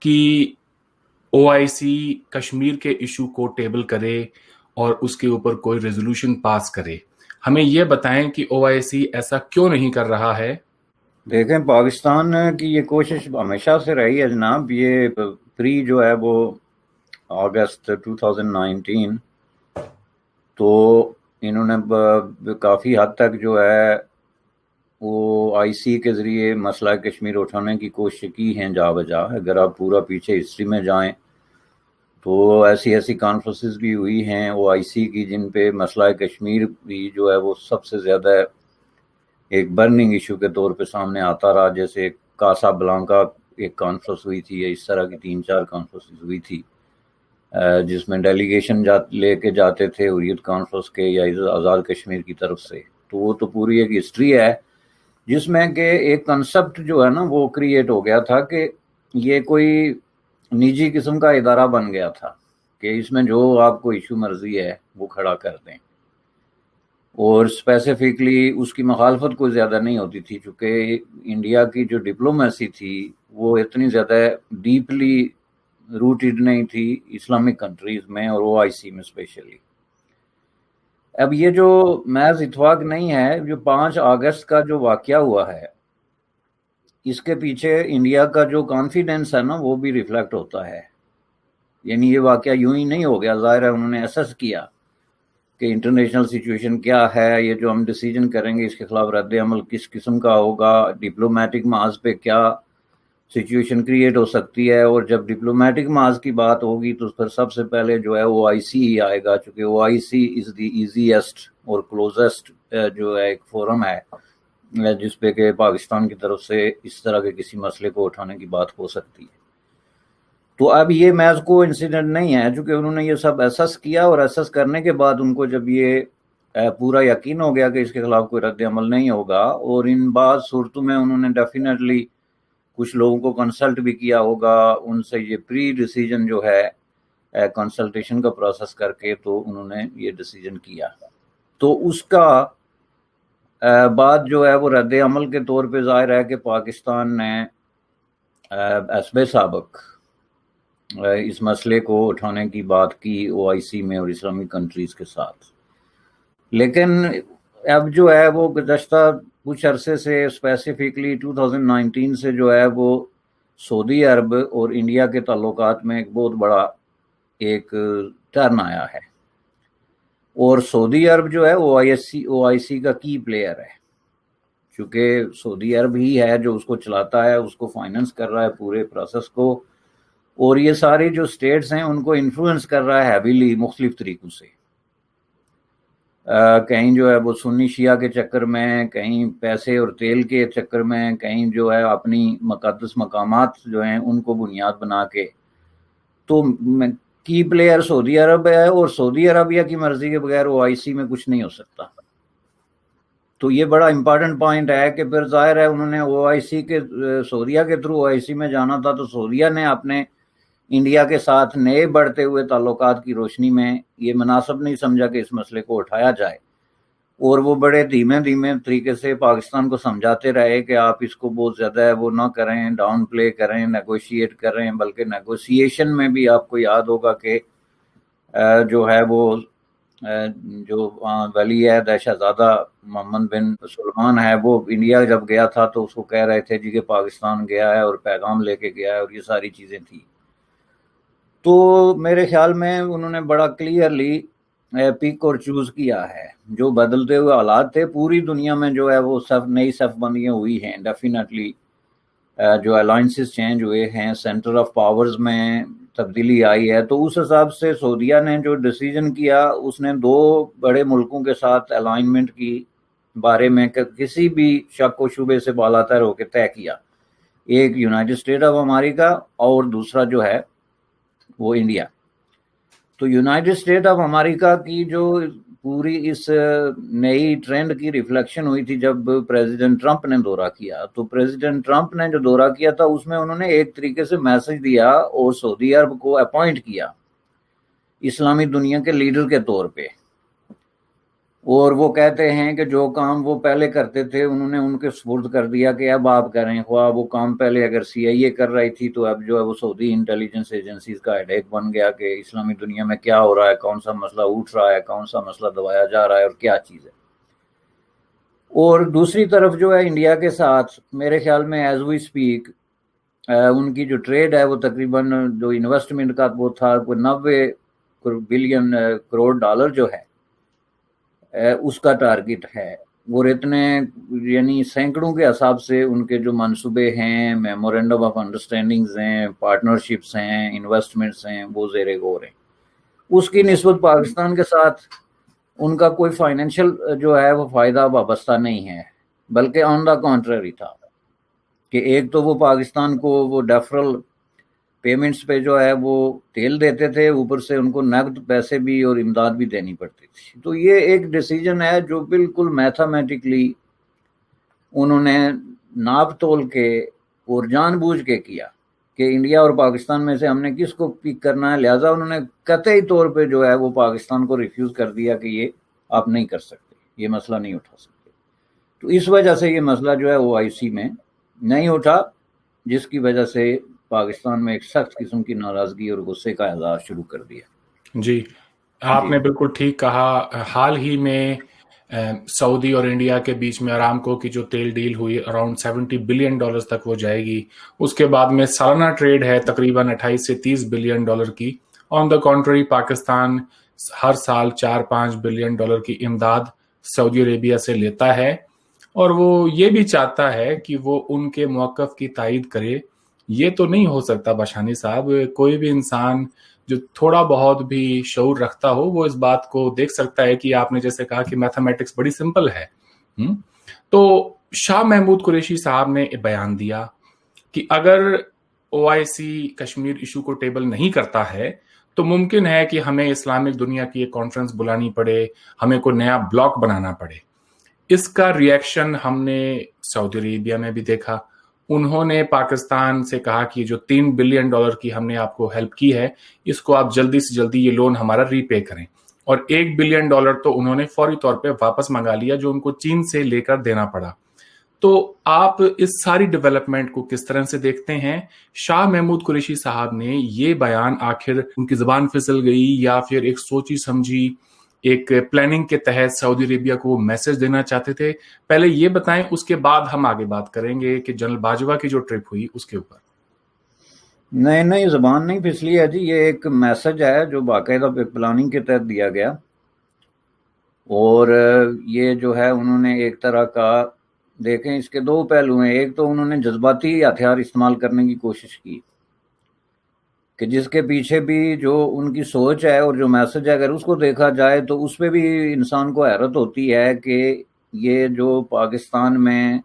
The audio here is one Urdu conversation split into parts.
کہ OIC کشمیر کے ایشو کو ٹیبل کرے اور اس کے اوپر کوئی ریزولوشن پاس کرے. ہمیں یہ بتائیں کہ OIC ایسا کیوں نہیں کر رہا ہے؟ دیکھیں، پاکستان کی یہ کوشش ہمیشہ سے رہی ہے جناب. یہ پری جو ہے وہ اگست 2019 تو انہوں نے کافی حد تک جو ہے وہ IC کے ذریعے مسئلہ کشمیر اٹھانے کی کوشش کی ہیں جا بجا. اگر آپ پورا پیچھے ہسٹری میں جائیں تو ایسی کانفرنسز بھی ہوئی ہیں OIC کی جن پہ مسئلہ کشمیر بھی جو ہے وہ سب سے زیادہ ایک برننگ ایشو کے طور پہ سامنے آتا رہا. جیسے کاسا بلانکا ایک کانفرنس ہوئی تھی، اس طرح کی 3-4 کانفرنسز ہوئی تھی جس میں ڈیلیگیشن لے کے جاتے تھے حریت کانفرنس کے یا آزاد کشمیر کی طرف سے. تو وہ تو پوری ایک ہسٹری ہے جس میں کہ ایک کنسپٹ جو ہے نا وہ کریٹ ہو گیا تھا کہ یہ کوئی نجی قسم کا ادارہ بن گیا تھا کہ اس میں جو آپ کو ایشو مرضی ہے وہ کھڑا کر دیں، اور اسپیسیفکلی اس کی مخالفت کوئی زیادہ نہیں ہوتی تھی چونکہ انڈیا کی جو ڈپلومیسی تھی وہ اتنی زیادہ ڈیپلی روٹیڈ نہیں تھی اسلامک کنٹریز میں اور OIC میں اسپیشلی. اب یہ جو محض اتفاق نہیں ہے، جو 5 اگست کا جو واقعہ ہوا ہے اس کے پیچھے انڈیا کا جو کانفیڈنس ہے نا وہ بھی ریفلیکٹ ہوتا ہے. یعنی یہ واقعہ یوں ہی نہیں ہو گیا، ظاہر ہے انہوں نے اسس کیا کہ انٹرنیشنل سچویشن کیا ہے، یہ جو ہم ڈیسیجن کریں گے اس کے خلاف رد عمل کس قسم کا ہوگا، ڈپلومیٹک محاذ پہ کیا سچویشن کریٹ ہو سکتی ہے. اور جب ڈپلومیٹک محاذ کی بات ہوگی تو پھر سب سے پہلے جو ہے OIC ہی آئے گا، چونکہ OIC از دی ایزیسٹ اور کلوزسٹ جو ہے ایک فورم ہے جس پہ کہ پاکستان کی طرف سے اس طرح کے کسی مسئلے کو اٹھانے کی بات ہو سکتی ہے. تو اب یہ محض کو انسیڈنٹ نہیں ہے، چونکہ انہوں نے یہ سب اسس کیا اور اسس کرنے کے بعد ان کو جب یہ پورا یقین ہو گیا کہ اس کے خلاف کوئی رد عمل نہیں ہوگا، اور ان بعض صورتوں میں انہوں نے ڈیفینیٹلی کچھ لوگوں کو کنسلٹ بھی کیا ہوگا، ان سے یہ پری ڈیسیجن جو ہے کنسلٹیشن کا پروسیس کر کے تو انہوں نے یہ ڈیسیجن کیا. تو اس کا بعد جو ہے وہ رد عمل کے طور پہ ظاہر ہے کہ پاکستان نے حسب سابق اس مسئلے کو اٹھانے کی بات کی OIC میں اور اسلامی کنٹریز کے ساتھ. لیکن اب جو ہے وہ گزشتہ کچھ عرصے سے اسپیسیفکلی 2019 سے جو ہے وہ سعودی عرب اور انڈیا کے تعلقات میں ایک بہت بڑا ایک ٹرن آیا ہے، اور سعودی عرب جو ہے OIC کا کی پلیئر ہے، چونکہ سعودی عرب ہی ہے جو اس کو چلاتا ہے، اس کو فائننس کر رہا ہے پورے پروسیس کو، اور یہ ساری جو سٹیٹس ہیں ان کو انفلوئنس کر رہا ہے ہیویلی مختلف طریقوں سے. کہیں جو ہے وہ سنی شیعہ کے چکر میں، کہیں پیسے اور تیل کے چکر میں، کہیں جو ہے اپنی مقدس مقامات جو ہیں ان کو بنیاد بنا کے. تو کی پلیئر سعودی عرب ہے، اور سعودی عربیہ کی مرضی کے بغیر OIC میں کچھ نہیں ہو سکتا. تو یہ بڑا امپارٹنٹ پوائنٹ ہے کہ پھر ظاہر ہے انہوں نے OIC کے سعودیہ کے تھرو OIC میں جانا تھا، تو سعودیہ نے اپنے انڈیا کے ساتھ نئے بڑھتے ہوئے تعلقات کی روشنی میں یہ مناسب نہیں سمجھا کہ اس مسئلے کو اٹھایا جائے، اور وہ بڑے دھیمے طریقے سے پاکستان کو سمجھاتے رہے کہ آپ اس کو بہت زیادہ وہ نہ کریں، ڈاؤن پلے کریں، نیگوشیٹ کریں. بلکہ نیگوشیشن میں بھی آپ کو یاد ہوگا کہ جو ہے وہ جو ولی عہد شہزادہ محمد بن سلمان ہے وہ انڈیا جب گیا تھا تو اس کو کہہ رہے تھے جی کہ پاکستان گیا ہے اور پیغام لے کے گیا ہے، اور یہ ساری چیزیں تھیں. تو میرے خیال میں انہوں نے بڑا کلیئرلی پک اور چوز کیا ہے. جو بدلتے ہوئے حالات تھے پوری دنیا میں جو ہے وہ نئی صف بندیاں ہوئی ہیں، ڈیفینیٹلی جو الائنسز چینج ہوئے ہیں، سینٹر آف پاورز میں تبدیلی آئی ہے. تو اس حساب سے سعودیہ نے جو ڈیسیجن کیا اس نے 2 بڑے ملکوں کے ساتھ الائنمنٹ کی بارے میں کسی بھی شک و شبے سے بالاتر ہو کے طے کیا. ایک یونائٹڈ اسٹیٹ آف امریکہ اور دوسرا جو ہے وہ انڈیا. تو یونائٹڈ اسٹیٹ آف امریکہ کی جو پوری اس نئی ٹرینڈ کی ریفلیکشن ہوئی تھی جب پریزیڈنٹ ٹرمپ نے دورہ کیا. تو پریزیڈنٹ ٹرمپ نے جو دورہ کیا تھا اس میں انہوں نے ایک طریقے سے میسج دیا اور سعودی عرب کو اپوائنٹ کیا اسلامی دنیا کے لیڈر کے طور پہ. اور وہ کہتے ہیں کہ جو کام وہ پہلے کرتے تھے انہوں نے ان کے سپرد کر دیا کہ اب آپ کریں، خواہ وہ کام پہلے اگر سی آئی اے کر رہی تھی تو اب جو ہے وہ سعودی انٹیلیجنس ایجنسیز کا ہیڈ ایک بن گیا کہ اسلامی دنیا میں کیا ہو رہا ہے، کون سا مسئلہ اٹھ رہا ہے، کون سا مسئلہ دبایا جا رہا ہے اور کیا چیز ہے۔ اور دوسری طرف جو ہے انڈیا کے ساتھ میرے خیال میں ایز وی اسپیک ان کی جو ٹریڈ ہے وہ تقریباً جو انویسٹمنٹ کا وہ تھا کوئی 90 بلین کروڑ ڈالر جو ہے اس کا ٹارگٹ ہے، اور اتنے یعنی سینکڑوں کے حساب سے ان کے جو منصوبے ہیں، میمورینڈم آف انڈرسٹینڈنگز ہیں، پارٹنرشپس ہیں، انویسٹمنٹس ہیں، وہ زیر غور ہیں۔ اس کی نسبت پاکستان کے ساتھ ان کا کوئی فائنینشیل جو ہے وہ فائدہ وابستہ نہیں ہے، بلکہ آن دا کانٹرری تھا کہ ایک تو وہ پاکستان کو وہ ڈیفرل پیمنٹس پہ جو ہے وہ تیل دیتے تھے، اوپر سے ان کو نقد پیسے بھی اور امداد بھی دینی پڑتی تھی۔ تو یہ ایک ڈیسیجن ہے جو بالکل میتھامیٹکلی انہوں نے ناپ تول کے اور جان بوجھ کے کیا کہ انڈیا اور پاکستان میں سے ہم نے کس کو پک کرنا ہے، لہٰذا انہوں نے قطعی طور پہ جو ہے وہ پاکستان کو ریفیوز کر دیا کہ یہ آپ نہیں کر سکتے، یہ مسئلہ نہیں اٹھا سکتے۔ تو اس وجہ سے یہ مسئلہ جو ہے او آئی سی میں نہیں اٹھا، جس کی وجہ سے پاکستان میں ایک سخت قسم کی ناراضگی اور غصے کا اظہار شروع کر دیا۔ جی آپ نے بالکل ٹھیک کہا۔ حال ہی میں سعودی اور انڈیا کے بیچ میں ارامکو کی جو تیل ڈیل ہوئی اراؤنڈ $70 بلین تک وہ جائے گی۔ اس کے بعد میں سالانہ ٹریڈ ہے تقریباً 28 سے 30 بلین ڈالر کی۔ آن دا کنٹری پاکستان ہر سال 4-5 بلین ڈالر کی امداد سعودی عربیہ سے لیتا ہے، اور وہ یہ بھی چاہتا ہے کہ وہ ان کے موقف کی تائید کرے۔ یہ تو نہیں ہو سکتا باشانی صاحب، کوئی بھی انسان جو تھوڑا بہت بھی شعور رکھتا ہو وہ اس بات کو دیکھ سکتا ہے کہ آپ نے جیسے کہا کہ میتھمیٹکس بڑی سمپل ہے۔ تو شاہ محمود قریشی صاحب نے بیان دیا کہ اگر او آئی سی کشمیر ایشو کو ٹیبل نہیں کرتا ہے تو ممکن ہے کہ ہمیں اسلامک دنیا کی ایک کانفرنس بلانی پڑے، ہمیں کوئی نیا بلاک بنانا پڑے۔ اس کا ریئیکشن ہم نے سعودی عربیہ میں بھی دیکھا۔ انہوں نے پاکستان سے کہا کہ جو $3 بلین کی ہم نے آپ کو ہیلپ کی ہے، اس کو آپ جلدی سے جلدی یہ لون ہمارا ری پے کریں، اور $1 بلین تو انہوں نے فوری طور پہ واپس منگا لیا جو ان کو چین سے لے کر دینا پڑا۔ تو آپ اس ساری ڈیولپمنٹ کو کس طرح سے دیکھتے ہیں؟ شاہ محمود قریشی صاحب نے یہ بیان آخر ان کی زبان پھسل گئی یا پھر ایک سوچی سمجھی ایک پلاننگ کے تحت سعودی عربیہ کو وہ میسج دینا چاہتے تھے؟ پہلے یہ بتائیں، اس کے بعد ہم آگے بات کریں گے کہ جنرل باجوہ کی جو ٹرپ ہوئی اس کے اوپر۔ نہیں زبان نہیں پھسلی ہے جی، یہ ایک میسج ہے جو باقاعدہ پلاننگ کے تحت دیا گیا، اور یہ جو ہے انہوں نے ایک طرح کا، دیکھیں اس کے دو پہلو ہیں۔ ایک تو انہوں نے جذباتی ہتھیار استعمال کرنے کی کوشش کی کہ جس کے پیچھے بھی جو ان کی سوچ ہے اور جو میسج ہے اگر اس کو دیکھا جائے تو اس پہ بھی انسان کو حیرت ہوتی ہے کہ یہ جو پاکستان میں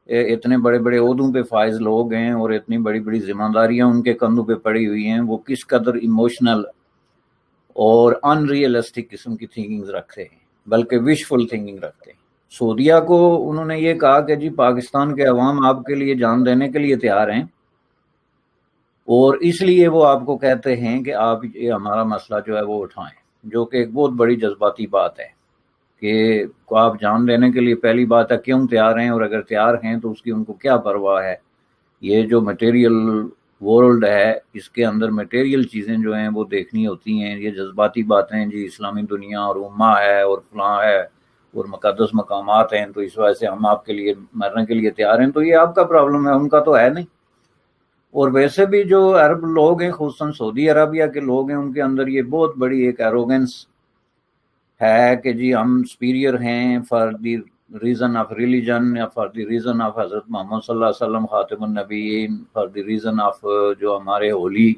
اتنے بڑے بڑے عہدوں پہ فائز لوگ ہیں اور اتنی بڑی بڑی ذمہ داریاں ان کے کندھوں پہ پڑی ہوئی ہیں، وہ کس قدر ایموشنل اور ان ریئلسٹک قسم کی تھنکنگ رکھتے ہیں، بلکہ وشفل تھنکنگ رکھتے ہیں۔ سعودیہ کو انہوں نے یہ کہا کہ جی پاکستان کے عوام آپ کے لیے جان دینے کے لیے تیار ہیں، اور اس لیے وہ آپ کو کہتے ہیں کہ آپ یہ ہمارا مسئلہ جو ہے وہ اٹھائیں، جو کہ ایک بہت بڑی جذباتی بات ہے کہ آپ جان دینے کے لیے پہلی بات ہے کیوں تیار ہیں، اور اگر تیار ہیں تو اس کی ان کو کیا پرواہ ہے۔ یہ جو مٹیریل ورلڈ ہے اس کے اندر مٹیریل چیزیں جو ہیں وہ دیکھنی ہوتی ہیں، یہ جذباتی باتیں جی اسلامی دنیا اور امہ ہے اور فلاں ہے اور مقدس مقامات ہیں تو اس وجہ سے ہم آپ کے لیے مرنے کے لیے تیار ہیں، تو یہ آپ کا پرابلم ہے، ان کا تو ہے نہیں۔ اور ویسے بھی جو عرب لوگ ہیں خصوصاً سعودی عربیہ کے لوگ ہیں، ان کے اندر یہ بہت بڑی ایک ایروگنس ہے کہ جی ہم سپیریئر ہیں for the reason of religion, یا فار دی ریزن آف حضرت محمد صلی اللہ علیہ وسلم خاتم النبیین، فار دی ریزن آف جو ہمارے ہولی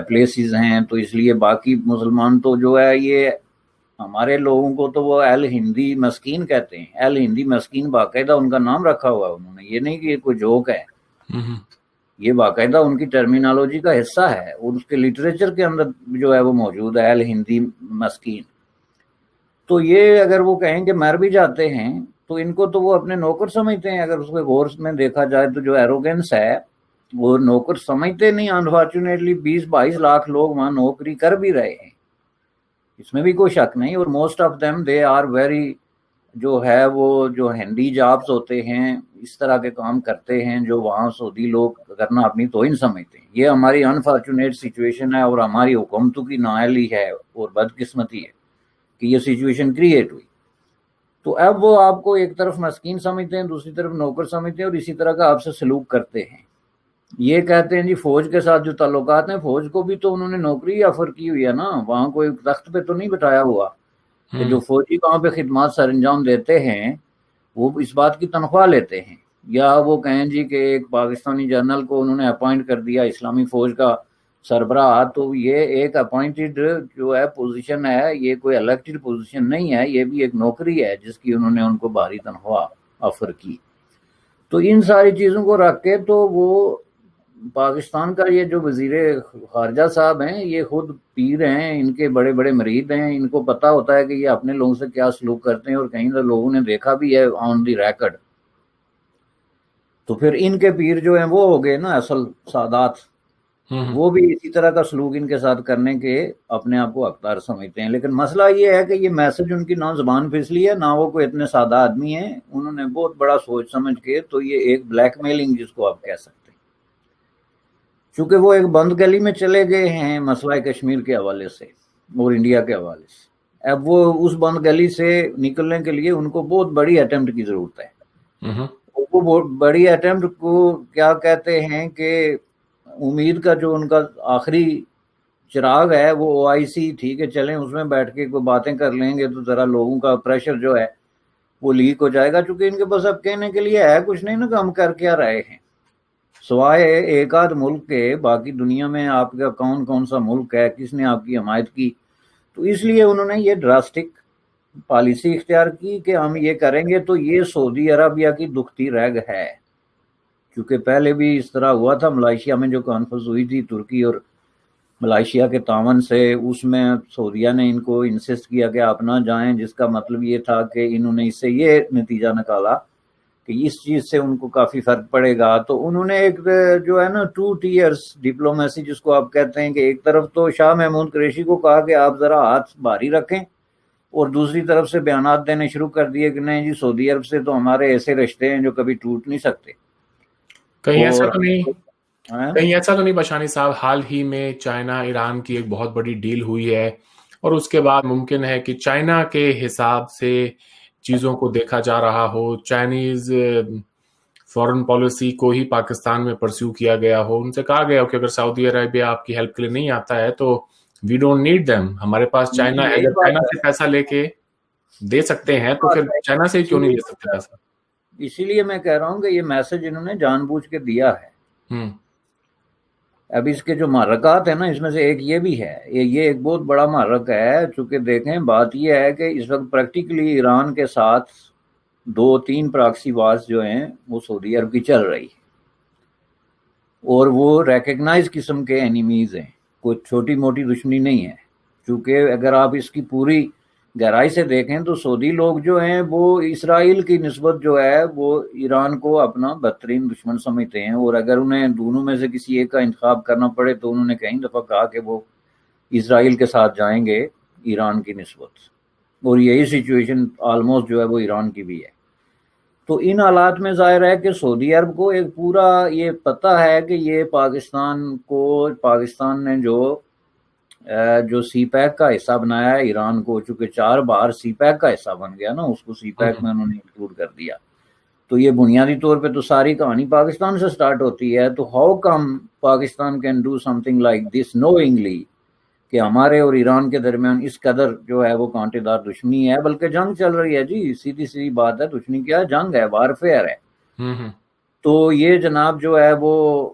پلیسز ہیں، تو اس لیے باقی مسلمان تو جو ہے یہ ہمارے لوگوں کو تو وہ اہل ہندی مسکین کہتے ہیں۔ اہل ہندی مسکین باقاعدہ ان کا نام رکھا ہوا ہے انہوں نے، یہ نہیں کہ یہ کوئی جوک ہے، یہ باقاعدہ ان کی ٹرمینالوجی کا حصہ ہے اور اس کے لٹریچر کے اندر جو ہے وہ موجود ہے، اہل ہندی مسکین۔ تو یہ اگر وہ کہیں کہ مر بھی جاتے ہیں تو ان کو تو وہ اپنے نوکر سمجھتے ہیں۔ اگر اس کے غور میں دیکھا جائے تو جو ایروگنس ہے وہ نوکر سمجھتے نہیں، انفارچونیٹلی 20-22 لاکھ لوگ وہاں نوکری کر بھی رہے ہیں، اس میں بھی کوئی شک نہیں. اور most of them they are very جو ہے وہ جو ہینڈی جابز ہوتے ہیں, اس طرح کے کام کرتے ہیں جو وہاں سعودی لوگ کرنا اپنی توہین سمجھتے ہیں. یہ ہماری انفارچونیٹ سچویشن ہے اور ہماری حکومتوں کی نااہلی ہے اور بدقسمتی ہے کہ یہ سچویشن کریٹ ہوئی. تو اب وہ آپ کو ایک طرف مسکین سمجھتے ہیں, دوسری طرف نوکر سمجھتے ہیں, اور اسی طرح کا آپ سے سلوک کرتے ہیں. یہ کہتے ہیں جی فوج کے ساتھ جو تعلقات ہیں, فوج کو بھی تو انہوں نے نوکری آفر کی ہوئی ہے نا, وہاں کوئی تخت پہ تو نہیں بٹھایا ہوا کہ جو فوجی وہاں پہ خدمات سر انجام دیتے ہیں وہ اس بات کی تنخواہ لیتے ہیں, یا وہ کہیں جی کہ ایک پاکستانی جنرل کو انہوں نے اپوائنٹ کر دیا اسلامی فوج کا سربراہ, تو یہ ایک اپوائنٹڈ جو ہے پوزیشن ہے, یہ کوئی الیکٹڈ پوزیشن نہیں ہے, یہ بھی ایک نوکری ہے جس کی انہوں نے ان کو بھاری تنخواہ آفر کی. تو ان ساری چیزوں کو رکھ کے تو وہ پاکستان کا یہ جو وزیر خارجہ صاحب ہیں یہ خود پیر ہیں, ان کے بڑے بڑے مرید ہیں, ان کو پتا ہوتا ہے کہ یہ اپنے لوگوں سے کیا سلوک کرتے ہیں, اور کہیں لوگوں نے دیکھا بھی ہے آن دی ریکارڈ. تو پھر ان کے پیر جو ہیں وہ ہو گئے نا اصل سادات, وہ بھی اسی طرح کا سلوک ان کے ساتھ کرنے کے اپنے آپ کو حقدار سمجھتے ہیں. لیکن مسئلہ یہ ہے کہ یہ میسج ان کی نہ زبان پھسلی ہے, نہ وہ کوئی اتنے سادہ آدمی ہیں. انہوں نے بہت بڑا سوچ سمجھ کے تو یہ ایک بلیک میلنگ جس کو آپ کہہ سکتے ہیں, چونکہ وہ ایک بند گلی میں چلے گئے ہیں مسئلہ کشمیر کے حوالے سے اور انڈیا کے حوالے سے. اب وہ اس بند گلی سے نکلنے کے لیے ان کو بہت بڑی اٹیمپٹ کی ضرورت ہے. وہ بہت بڑی اٹیمپٹ کو کیا کہتے ہیں کہ امید کا جو ان کا آخری چراغ ہے وہ OIC, ٹھیک ہے چلیں اس میں بیٹھ کے کوئی باتیں کر لیں گے تو ذرا لوگوں کا پریشر جو ہے وہ لیک ہو جائے گا. چونکہ ان کے پاس اب کہنے کے لیے ہے کچھ نہیں نا, کام کر کے رہے ہیں سوائے ایک آدھ ملک کے. باقی دنیا میں آپ کا کون کون سا ملک ہے, کس نے آپ کی حمایت کی. تو اس لیے انہوں نے یہ ڈراسٹک پالیسی اختیار کی کہ ہم یہ کریں گے. تو یہ سعودی عربیہ کی دکھتی رگ ہے, کیونکہ پہلے بھی اس طرح ہوا تھا. ملائیشیا میں جو کانفرنس ہوئی تھی ترکی اور ملائیشیا کے تعاون سے, اس میں سعودیہ نے ان کو انسسٹ کیا کہ آپ نہ جائیں, جس کا مطلب یہ تھا کہ انہوں نے اس سے یہ نتیجہ نکالا کہ اس چیز سے ان کو کافی فرق پڑے گا. تو انہوں نے ایک جو ہے نا 2 ٹیئرز ڈپلومیسی جس کو آپ کہتے ہیں, کہ ایک طرف تو شاہ محمود قریشی کو کہا کہ آپ ذرا ہاتھ بھاری رکھیں, اور دوسری طرف سے بیانات دینے شروع کر دیے کہ نہیں جی سعودی عرب سے تو ہمارے ایسے رشتے ہیں جو کبھی ٹوٹ نہیں سکتے. کہیں ایسا تو نہیں بشانی صاحب, حال ہی میں چائنا ایران کی ایک بہت بڑی ڈیل ہوئی ہے, اور اس کے بعد ممکن ہے کہ چائنا کے حساب سے چیزوں کو دیکھا جا رہا ہو, چائنیز فورن پالیسی کو ہی پاکستان میں پرسیو کیا گیا ہو. ان سے کہا گیا ہو کہ اگر سعودی عربیہ آپ کی ہیلپ کے لیے نہیں آتا ہے تو وی ڈونٹ نیڈ دیم, ہمارے پاس چائنا ہے, اگر چائنا سے پیسہ لے کے دے سکتے ہیں تو پھر چائنا سے کیوں نہیں لے سکتے پیسہ. اسی لیے میں کہہ رہا ہوں کہ یہ میسج انہوں نے جان بوجھ کے دیا ہے. اب اس کے جو محرکات ہیں نا, اس میں سے ایک یہ بھی ہے, یہ ایک بہت بڑا محرک ہے. چونکہ دیکھیں بات یہ ہے کہ اس وقت پریکٹیکلی ایران کے ساتھ 2-3 پراکسی وارز جو ہیں وہ سعودی عرب کی چل رہی ہے, اور وہ ریکگنائز قسم کے اینیمیز ہیں, کوئی چھوٹی موٹی دشمنی نہیں ہے. چونکہ اگر آپ اس کی پوری گہرائی سے دیکھیں تو سعودی لوگ جو ہیں وہ اسرائیل کی نسبت جو ہے وہ ایران کو اپنا بدترین دشمن سمجھتے ہیں, اور اگر انہیں دونوں میں سے کسی ایک کا انتخاب کرنا پڑے تو انہوں نے کئی دفعہ کہا کہ وہ اسرائیل کے ساتھ جائیں گے ایران کی نسبت, اور یہی سچویشن آلموسٹ جو ہے وہ ایران کی بھی ہے. تو ان حالات میں ظاہر ہے کہ سعودی عرب کو ایک پورا یہ پتہ ہے کہ یہ پاکستان نے جو سی پیک کا حصہ بنایا ہے ایران کو, چونکہ 4 بار سی پیک کا حصہ بن گیا نا, اس کو سی پیک میں انہوں نے انکلوڈ کر دیا. تو یہ بنیادی طور پہ تو ساری کہانی پاکستان سے سٹارٹ ہوتی ہے. تو how come Pakistan can do some thing like this knowingly کہ ہمارے اور ایران کے درمیان اس قدر جو ہے وہ کانٹے دار دشمنی ہے, بلکہ جنگ چل رہی ہے جی, سیدھی بات ہے, دشمنی کیا ہے, جنگ ہے, وارفیئر ہے. تو یہ جناب جو ہے وہ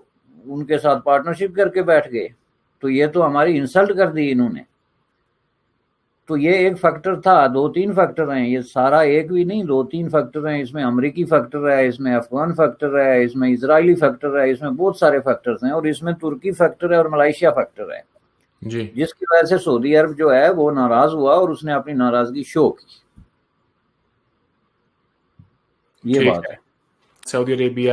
ان کے ساتھ پارٹنرشپ کر کے بیٹھ گئے, تو یہ تو ہماری انسلٹ کر دی انہوں نے. تو یہ ایک فیکٹر تھا, 2-3 فیکٹر ہیں, یہ سارا ایک بھی نہیں, 2-3 فیکٹر ہیں. اس میں امریکی فیکٹر ہے, اس میں افغان فیکٹر ہے, اس میں اسرائیلی فیکٹر ہے, اس میں بہت سارے فیکٹرز ہیں, اور اس میں ترکی فیکٹر ہے اور ملائیشیا فیکٹر ہے جی, جس کی وجہ سے سعودی عرب جو ہے وہ ناراض ہوا اور اس نے اپنی ناراضگی شو کی. یہ بات ہے. سعودی عربیہ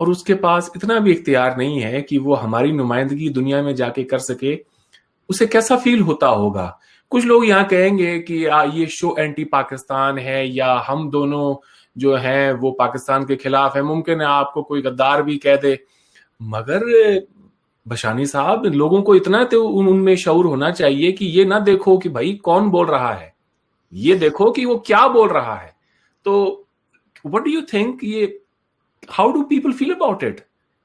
اور اس کے پاس اتنا بھی اختیار نہیں ہے کہ وہ ہماری نمائندگی دنیا میں جا کے کر سکے، اسے کیسا فیل ہوتا ہوگا؟ کچھ لوگ یہاں کہیں گے کہ یہ شو اینٹی پاکستان ہے، یا ہم دونوں جو ہیں وہ پاکستان کے خلاف ہیں، ممکن ہے آپ کو کوئی غدار بھی کہہ دے، مگر بشانی صاحب لوگوں کو اتنا تو ان میں شعور ہونا چاہیے کہ یہ نہ دیکھو کہ بھائی کون بول رہا ہے، یہ دیکھو کہ وہ کیا بول رہا ہے. تو what do you think یہ how do people feel about it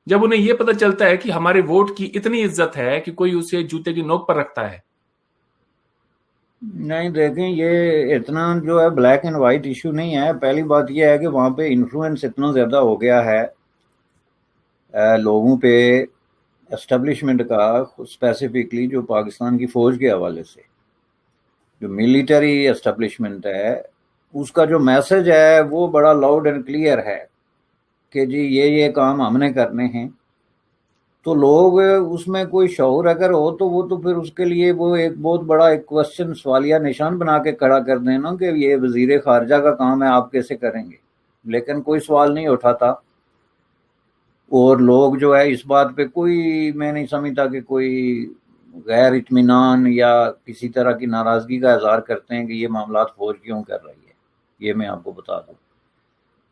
جب انہیں یہ پتہ چلتا ہے کہ ہمارے ووٹ کی اتنی عزت ہے کہ کوئی اسے جوتے کی نوک پر رکھتا ہے؟ نہیں دیکھیں، یہ اتنا جو ہے بلیک اینڈ وائٹ ایشو نہیں ہے. پہلی بات یہ ہے کہ وہاں پہ انفلوئنس اتنا زیادہ ہو گیا ہے لوگوں پہ اسٹیبلشمنٹ کا، اسپیسیفکلی جو پاکستان کی فوج کے حوالے سے جو ملٹری اسٹیبلشمنٹ ہے، اس کا جو میسج ہے وہ بڑا لاؤڈ اینڈ کلیئر ہے کہ جی یہ کام ہم نے کرنے ہیں. تو لوگ اس میں کوئی شعور اگر ہو تو وہ تو پھر اس کے لیے وہ ایک بہت بڑا ایک کوشچن، سوالیہ نشان بنا کے کھڑا کر دینا کہ یہ وزیر خارجہ کا کام ہے، آپ کیسے کریں گے. لیکن کوئی سوال نہیں اٹھاتا، اور لوگ جو ہے اس بات پہ کوئی، میں نہیں سمجھتا کہ کوئی غیر اطمینان یا کسی طرح کی ناراضگی کا اظہار کرتے ہیں کہ یہ معاملات فوج کیوں کر رہی ہے. یہ میں آپ کو بتا دوں.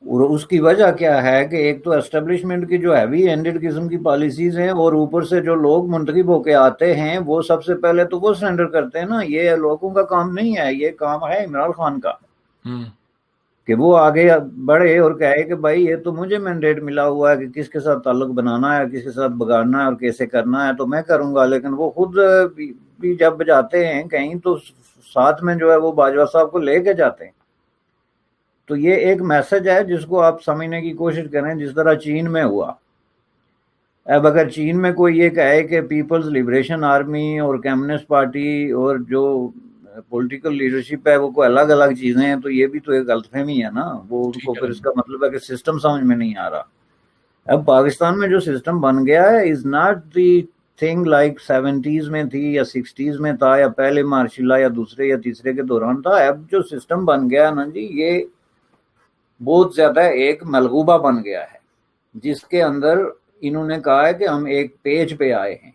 اور اس کی وجہ کیا ہے کہ ایک تو اسٹیبلشمنٹ کی جو ہیوی ہینڈڈ قسم کی پالیسیز ہیں، اور اوپر سے جو لوگ منتخب ہو کے آتے ہیں وہ سب سے پہلے تو وہ سرنڈر کرتے ہیں نا. یہ لوگوں کا کام نہیں ہے، یہ کام ہے عمران خان کا کہ وہ آگے بڑھے اور کہے کہ بھائی یہ تو مجھے مینڈیٹ ملا ہوا ہے کہ کس کے ساتھ تعلق بنانا ہے، کس کے ساتھ بگاڑنا ہے اور کیسے کرنا ہے، تو میں کروں گا. لیکن وہ خود بھی جب جاتے ہیں کہیں تو ساتھ میں جو ہے وہ باجوہ صاحب کو لے کے جاتے ہیں. تو یہ ایک میسج ہے جس کو آپ سمجھنے کی کوشش کریں، جس طرح چین میں ہوا. اب اگر چین میں کوئی یہ کہے کہ پیپلز لبریشن آرمی اور کمیونسٹ پارٹی اور جو پولیٹیکل لیڈرشپ ہے وہ کوئی الگ الگ چیزیں ہیں، تو یہ بھی تو ایک غلط فہمی ہے نا. وہ ان کو پھر اس کا مطلب ہے کہ سسٹم سمجھ میں نہیں آ رہا. اب پاکستان میں جو سسٹم بن گیا ہے is not the thing like 70s میں تھی یا 60s میں تھا یا پہلے مارشل لا یا دوسرے یا تیسرے کے دوران تھا. اب جو سسٹم بن گیا نا جی، یہ بہت زیادہ ایک ملغوبہ بن گیا ہے، جس کے اندر انہوں نے کہا ہے کہ ہم ایک پیج پہ آئے ہیں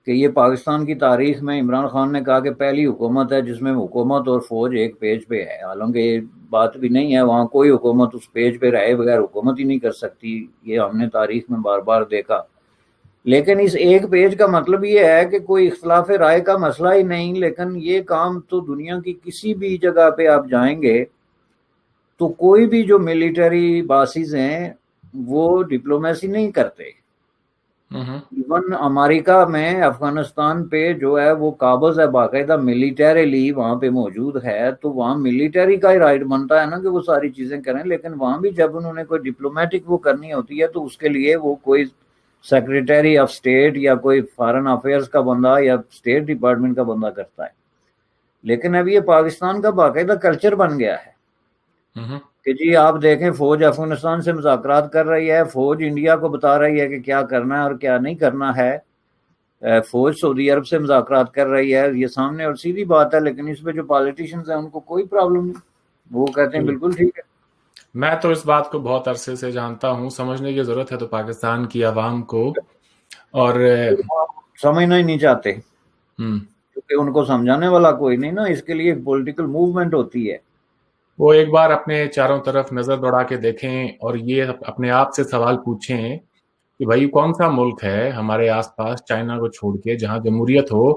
کہ یہ پاکستان کی تاریخ میں عمران خان نے کہا کہ پہلی حکومت ہے جس میں حکومت اور فوج ایک پیج پہ ہے. حالانکہ یہ بات بھی نہیں ہے، وہاں کوئی حکومت اس پیج پہ رہے بغیر حکومت ہی نہیں کر سکتی. یہ ہم نے تاریخ میں بار بار دیکھا. لیکن اس ایک پیج کا مطلب یہ ہے کہ کوئی اختلاف رائے کا مسئلہ ہی نہیں. لیکن یہ کام تو دنیا کی کسی بھی جگہ پہ آپ جائیں گے تو کوئی بھی جو ملٹری باسز ہیں وہ ڈپلومیسی نہیں کرتے. ایون امریکہ میں افغانستان پہ جو ہے وہ قابض ہے باقاعدہ ملیٹریلی وہاں پہ موجود ہے، تو وہاں ملیٹری کا ہی رائٹ بنتا ہے نا کہ وہ ساری چیزیں کریں. لیکن وہاں بھی جب انہوں نے کوئی ڈپلومیٹک وہ کرنی ہوتی ہے تو اس کے لیے وہ کوئی سیکریٹری آف اسٹیٹ یا کوئی فارن افیئرس کا بندہ یا اسٹیٹ ڈپارٹمنٹ کا بندہ کرتا ہے. لیکن اب یہ پاکستان کا باقاعدہ کلچر بن گیا ہے کہ جی آپ دیکھیں فوج افغانستان سے مذاکرات کر رہی ہے، فوج انڈیا کو بتا رہی ہے کہ کیا کرنا ہے اور کیا نہیں کرنا ہے، فوج سعودی عرب سے مذاکرات کر رہی ہے. یہ سامنے اور سیدھی بات ہے. لیکن اس پہ جو پالیٹیشنز ہیں ان کو کوئی پرابلم نہیں، وہ کہتے ہیں بالکل ٹھیک ہے. میں تو اس بات کو بہت عرصے سے جانتا ہوں، سمجھنے کی ضرورت ہے تو پاکستان کی عوام کو، اور سمجھنا ہی نہیں چاہتے کیونکہ ان کو سمجھانے والا کوئی نہیں نا. اس کے لیے ایک پولیٹیکل موومنٹ ہوتی ہے. وہ ایک بار اپنے چاروں طرف نظر دوڑا کے دیکھیں اور یہ اپنے آپ سے سوال پوچھیں کہ بھائی کون سا ملک ہے ہمارے آس پاس چائنا کو چھوڑ کے جہاں جمہوریت ہو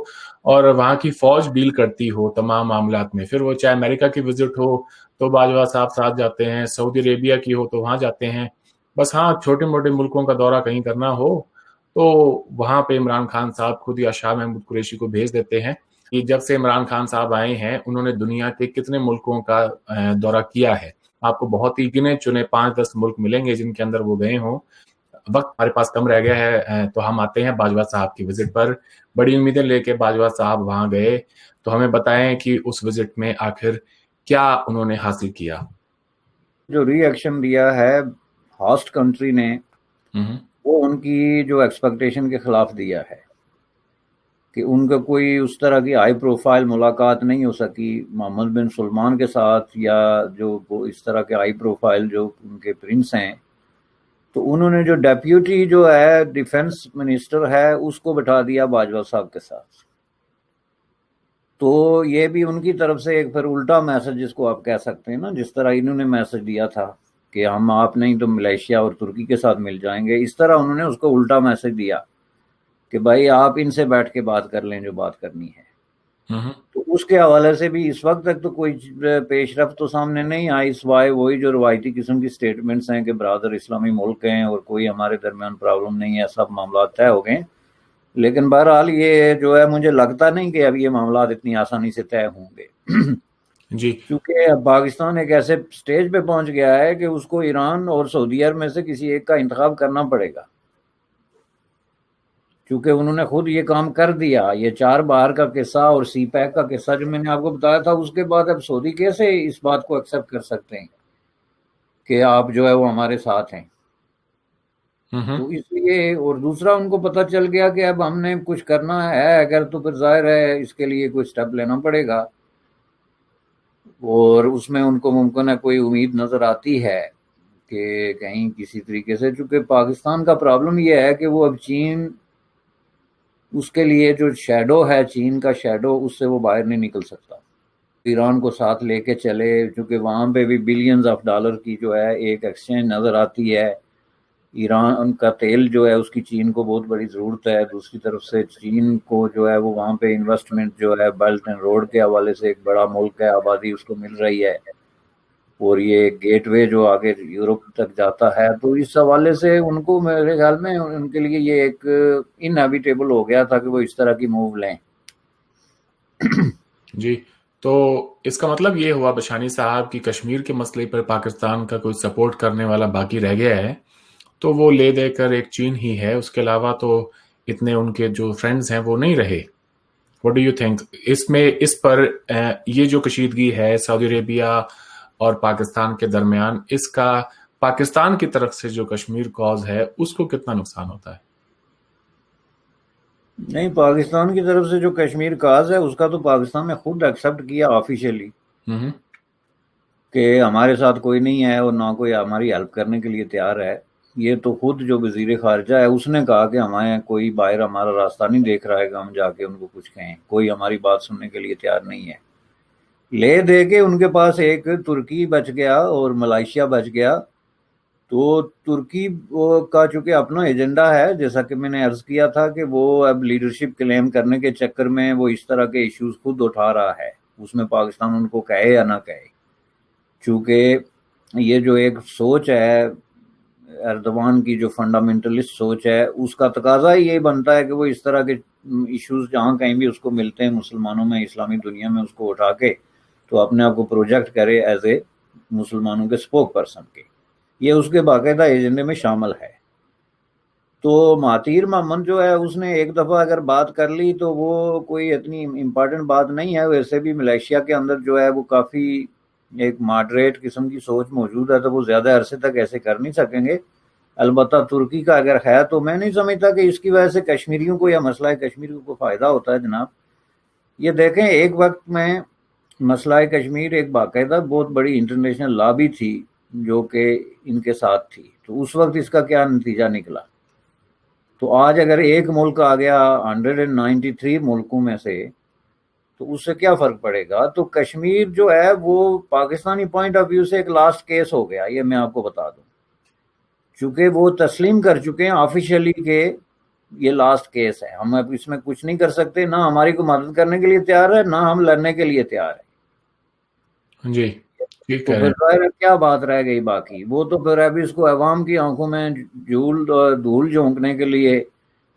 اور وہاں کی فوج ڈیل کرتی ہو تمام معاملات میں. پھر وہ چاہے امریکہ کی وزٹ ہو تو باجوہ صاحب ساتھ جاتے ہیں، سعودی عربیہ کی ہو تو وہاں جاتے ہیں. بس ہاں چھوٹے موٹے ملکوں کا دورہ کہیں کرنا ہو تو وہاں پہ عمران خان صاحب خود یا شاہ محمود قریشی کو بھیج دیتے ہیں. کہ جب سے عمران خان صاحب آئے ہیں انہوں نے دنیا کے کتنے ملکوں کا دورہ کیا ہے. آپ کو بہت ہی گنے چنے 5-10 ملک ملیں گے جن کے اندر وہ گئے ہوں. وقت ہمارے پاس کم رہ گیا ہے تو ہم آتے ہیں باجوہ صاحب کی وزٹ پر. بڑی امیدیں لے کے باجوہ صاحب وہاں گئے، تو ہمیں بتائیں کہ اس وزٹ میں آخر کیا انہوں نے حاصل کیا. جو ری ایکشن دیا ہے ہاسٹ کنٹری نے وہ ان کی جو ایکسپیکٹیشن کے خلاف دیا ہے کہ ان کا کوئی اس طرح کی ہائی پروفائل ملاقات نہیں ہو سکی محمد بن سلمان کے ساتھ یا جو اس طرح کے ہائی پروفائل جو ان کے پرنس ہیں. تو انہوں نے جو ڈیپیوٹی جو ہے ڈیفنس منسٹر ہے اس کو بٹھا دیا باجوہ صاحب کے ساتھ. تو یہ بھی ان کی طرف سے ایک پھر الٹا میسج جس کو آپ کہہ سکتے ہیں نا، جس طرح انہوں نے میسج دیا تھا کہ ہم آپ نہیں تو ملیشیا اور ترکی کے ساتھ مل جائیں گے، اس طرح انہوں نے اس کو الٹا میسج دیا کہ بھائی آپ ان سے بیٹھ کے بات کر لیں جو بات کرنی ہے. تو اس کے حوالے سے بھی اس وقت تک تو کوئی پیش رفت تو سامنے نہیں آئی، سوائے وہی جو روایتی قسم کی سٹیٹمنٹس ہیں کہ برادر اسلامی ملک ہیں اور کوئی ہمارے درمیان پرابلم نہیں ہے، سب معاملات طے ہو گئے. لیکن بہرحال یہ جو ہے مجھے لگتا نہیں کہ اب یہ معاملات اتنی آسانی سے طے ہوں گے جی کیونکہ اب پاکستان ایک ایسے سٹیج پہ پہنچ گیا ہے کہ اس کو ایران اور سعودی عرب میں سے کسی ایک کا انتخاب کرنا پڑے گا، کیونکہ انہوں نے خود یہ کام کر دیا. یہ 4 بہار کا قصہ اور سی پیک کا قصہ جو میں نے آپ کو بتایا تھا، اس کے بعد اب سعودی کیسے اس بات کو ایکسپٹ کر سکتے ہیں کہ آپ جو ہے وہ ہمارے ساتھ ہیں. تو اس لیے، اور دوسرا ان کو پتہ چل گیا کہ اب ہم نے کچھ کرنا ہے اگر تو پھر ظاہر ہے اس کے لیے کوئی سٹیپ لینا پڑے گا، اور اس میں ان کو ممکن ہے کوئی امید نظر آتی ہے کہ کہیں کسی طریقے سے، چونکہ پاکستان کا پرابلم یہ ہے کہ وہ اب چین، اس کے لیے جو شیڈو ہے چین کا شیڈو، اس سے وہ باہر نہیں نکل سکتا. ایران کو ساتھ لے کے چلے، چونکہ وہاں پہ بھی بلینز آف ڈالر کی جو ہے ایک ایکسچینج نظر آتی ہے. ایران کا تیل جو ہے اس کی چین کو بہت بڑی ضرورت ہے، دوسری طرف سے چین کو جو ہے وہ وہاں پہ انویسٹمنٹ جو ہے بیلٹ اینڈ روڈ کے حوالے سے ایک بڑا ملک ہے، آبادی اس کو مل رہی ہے، اور یہ گیٹ وے جو آگے یورپ تک جاتا ہے. تو اس حوالے سے ان کو میرے خیال میں ان کے لیے یہ ایک انہیبیٹیبل ہو گیا تھا کہ وہ اس طرح کی موو لیں. جی، تو اس کا مطلب یہ ہوا بشانی صاحب کی کشمیر کے مسئلے پر پاکستان کا کوئی سپورٹ کرنے والا باقی رہ گیا ہے تو وہ لے دے کر ایک چین ہی ہے، اس کے علاوہ تو اتنے ان کے جو فرینڈز ہیں وہ نہیں رہے. واٹ ڈو یو تھنک اس پر یہ جو کشیدگی ہے سعودی عربیہ اور پاکستان کے درمیان، اس کا پاکستان کی طرف سے جو کشمیر کاز ہے اس کو کتنا نقصان ہوتا ہے؟ نہیں، پاکستان کی طرف سے جو کشمیر کاز ہے اس کا تو پاکستان نے خود ایکسپٹ کیا آفیشیلی کہ ہمارے ساتھ کوئی نہیں ہے اور نہ کوئی ہماری ہیلپ کرنے کے لیے تیار ہے. یہ تو خود جو وزیر خارجہ ہے اس نے کہا کہ ہمیں کوئی باہر ہمارا راستہ نہیں دیکھ رہا ہے کہ ہم جا کے ان کو کچھ کہیں، کوئی ہماری بات سننے کے لیے تیار نہیں ہے. لے دے کے ان کے پاس ایک ترکی بچ گیا اور ملائیشیا بچ گیا. تو ترکی کا چونکہ اپنا ایجنڈا ہے، جیسا کہ میں نے عرض کیا تھا کہ وہ اب لیڈرشپ کلیم کرنے کے چکر میں وہ اس طرح کے ایشوز خود اٹھا رہا ہے، اس میں پاکستان ان کو کہے یا نہ کہے. چونکہ یہ جو ایک سوچ ہے ایردوان کی، جو فنڈامنٹلسٹ سوچ ہے، اس کا تقاضا ہی یہی بنتا ہے کہ وہ اس طرح کے ایشوز جہاں کہیں بھی اس کو ملتے ہیں مسلمانوں میں، اسلامی دنیا میں، اس کو اٹھا کے تو اپنے آپ کو پروجیکٹ کرے ایز اے مسلمانوں کے اسپوک پرسن کے. یہ اس کے باقاعدہ ایجنڈے میں شامل ہے. تو مہاتیر محمد جو ہے اس نے ایک دفعہ اگر بات کر لی تو وہ کوئی اتنی امپارٹنٹ بات نہیں ہے. ویسے بھی ملیشیا کے اندر جو ہے وہ کافی ایک ماڈریٹ قسم کی سوچ موجود ہے، تو وہ زیادہ عرصے تک ایسے کر نہیں سکیں گے. البتہ ترکی کا اگر ہے تو میں نہیں سمجھتا کہ اس کی وجہ سے کشمیریوں کو یا مسئلہ کشمیر کو فائدہ ہوتا ہے. جناب یہ دیکھیں، ایک وقت میں مسئلہ کشمیر ایک باقاعدہ بہت بڑی انٹرنیشنل لابی تھی جو کہ ان کے ساتھ تھی، تو اس وقت اس کا کیا نتیجہ نکلا. تو آج اگر ایک ملک آ گیا 193 ملکوں میں سے تو اس سے کیا فرق پڑے گا. تو کشمیر جو ہے وہ پاکستانی پوائنٹ آف ویو سے ایک لاسٹ کیس ہو گیا، یہ میں آپ کو بتا دوں، چونکہ وہ تسلیم کر چکے ہیں آفیشیلی کہ یہ لاسٹ کیس ہے، ہم اب اس میں کچھ نہیں کر سکتے، نہ ہماری کو مدد کرنے کے لیے تیار ہے نہ ہم لڑنے کے لیے تیار ہے. جی ٹھیک تو کہہ رہے پھر ہیں. ظاہر کیا بات رہ گئی باقی. وہ تو پھر ابھی اس کو عوام کی آنکھوں میں دھول جھونکنے کے لیے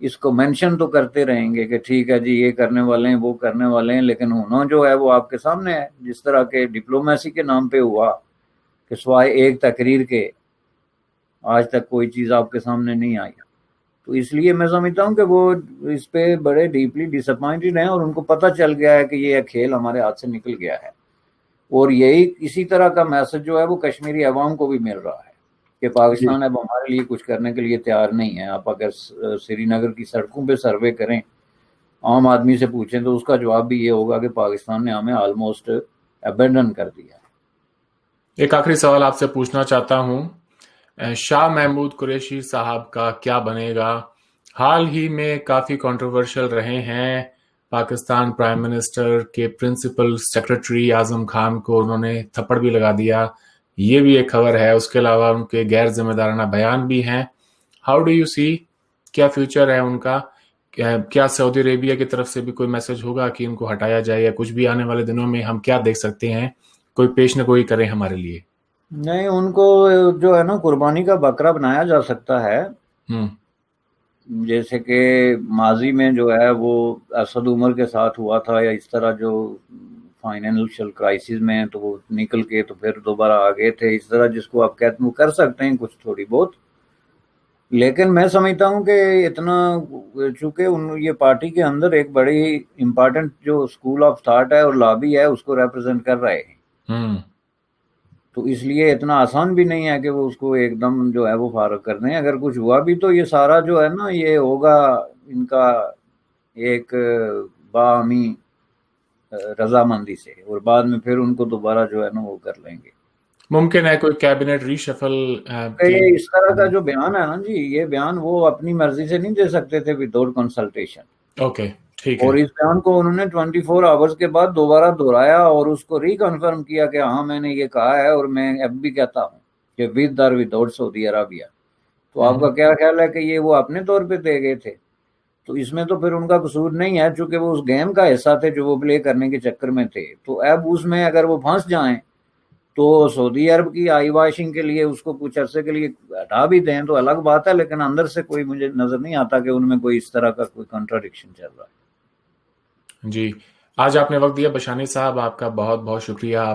اس کو مینشن تو کرتے رہیں گے کہ ٹھیک ہے جی یہ کرنے والے ہیں وہ کرنے والے ہیں، لیکن ہونا جو ہے وہ آپ کے سامنے ہے. جس طرح کے ڈپلومیسی کے نام پہ ہوا کہ سوائے ایک تقریر کے آج تک کوئی چیز آپ کے سامنے نہیں آئی. تو اس لیے میں سمجھتا ہوں کہ وہ اس پہ بڑے ڈیپلی ڈس اپوائنٹڈ ہیں اور ان کو پتہ چل گیا ہے کہ یہ کھیل ہمارے ہاتھ سے نکل گیا ہے. اور یہی اسی طرح کا میسج جو ہے وہ کشمیری عوام کو بھی مل رہا ہے کہ پاکستان اب ہمارے لیے کچھ کرنے کے لیے تیار نہیں ہے. آپ اگر سری نگر کی سڑکوں پہ سروے کریں، عام آدمی سے پوچھیں تو اس کا جواب بھی یہ ہوگا کہ پاکستان نے ہمیں آلموسٹ ابینڈن کر دیا. ایک آخری سوال آپ سے پوچھنا چاہتا ہوں، شاہ محمود قریشی صاحب کا کیا بنے گا؟ حال ہی میں کافی کنٹروورشل رہے ہیں. پاکستان پرائم منسٹر کے پرنسپل سیکرٹری اعظم خان کو انہوں نے تھپڑ بھی لگا دیا، یہ بھی ایک خبر ہے. اس کے علاوہ ان کے غیر ذمہ دارانہ بیان بھی ہیں. ہاؤ ڈو یو سی، کیا فیوچر ہے ان کا؟ کیا سعودی عربیہ کی طرف سے بھی کوئی میسج ہوگا کہ ان کو ہٹایا جائے، یا کچھ بھی آنے والے دنوں میں ہم کیا دیکھ سکتے ہیں؟ کوئی پیش نہ کوئی کریں ہمارے لیے. نہیں، ان کو جو ہے نا قربانی کا بکرا بنایا جا سکتا ہے. جیسے کہ ماضی میں جو ہے وہ اسد عمر کے ساتھ ہوا تھا، یا اس طرح جو فائنینشیل کرائسس میں تو وہ نکل کے تو پھر دوبارہ آ گئے تھے. اس طرح جس کو آپ کہتے ہیں کر سکتے ہیں کچھ تھوڑی بہت. لیکن میں سمجھتا ہوں کہ اتنا، چونکہ یہ پارٹی کے اندر ایک بڑی امپارٹنٹ جو اسکول آف تھاٹ ہے اور لابی ہے اس کو ریپرزینٹ کر رہے ہیں، تو اس لیے اتنا آسان بھی نہیں ہے کہ وہ اس کو ایک دم جو ہے وہ فارغ کر دیں. اگر کچھ ہوا بھی تو یہ سارا جو ہے نا یہ ہوگا ان کا ایک باہمی رضامندی سے، اور بعد میں پھر ان کو دوبارہ جو ہے نا وہ کر لیں گے. ممکن ہے کوئی کیبنٹ ری شفل. یہ اس طرح کا جو بیان ہے نا جی، یہ بیان وہ اپنی مرضی سے نہیں دے سکتے تھے وداؤٹ کنسلٹیشن. اوکے، ٹھیک ہے. اور اس بیان کو انہوں نے 24 آورز کے بعد دوبارہ دہرایا اور اس کو ری کنفرم کیا کہ ہاں میں نے یہ کہا ہے، اور میں اب بھی کہتا ہوں کہ ود اور وداؤٹ سعودی عربیہ. تو آپ کا کیا خیال ہے کہ یہ وہ اپنے طور پہ دے گئے تھے؟ تو اس میں تو پھر ان کا قصور نہیں ہے، چونکہ وہ اس گیم کا حصہ تھے جو وہ پلے کرنے کے چکر میں تھے. تو اب اس میں اگر وہ پھنس جائیں تو سعودی عرب کی آئی واشنگ کے لیے اس کو کچھ عرصے کے لیے ہٹا بھی دیں تو الگ بات ہے، لیکن اندر سے کوئی مجھے نظر نہیں آتا کہ ان میں کوئی اس طرح کا کوئی کنٹراڈکشن چل رہا ہے. جی، آج آپ نے وقت دیا بشانی صاحب، آپ کا بہت بہت شکریہ.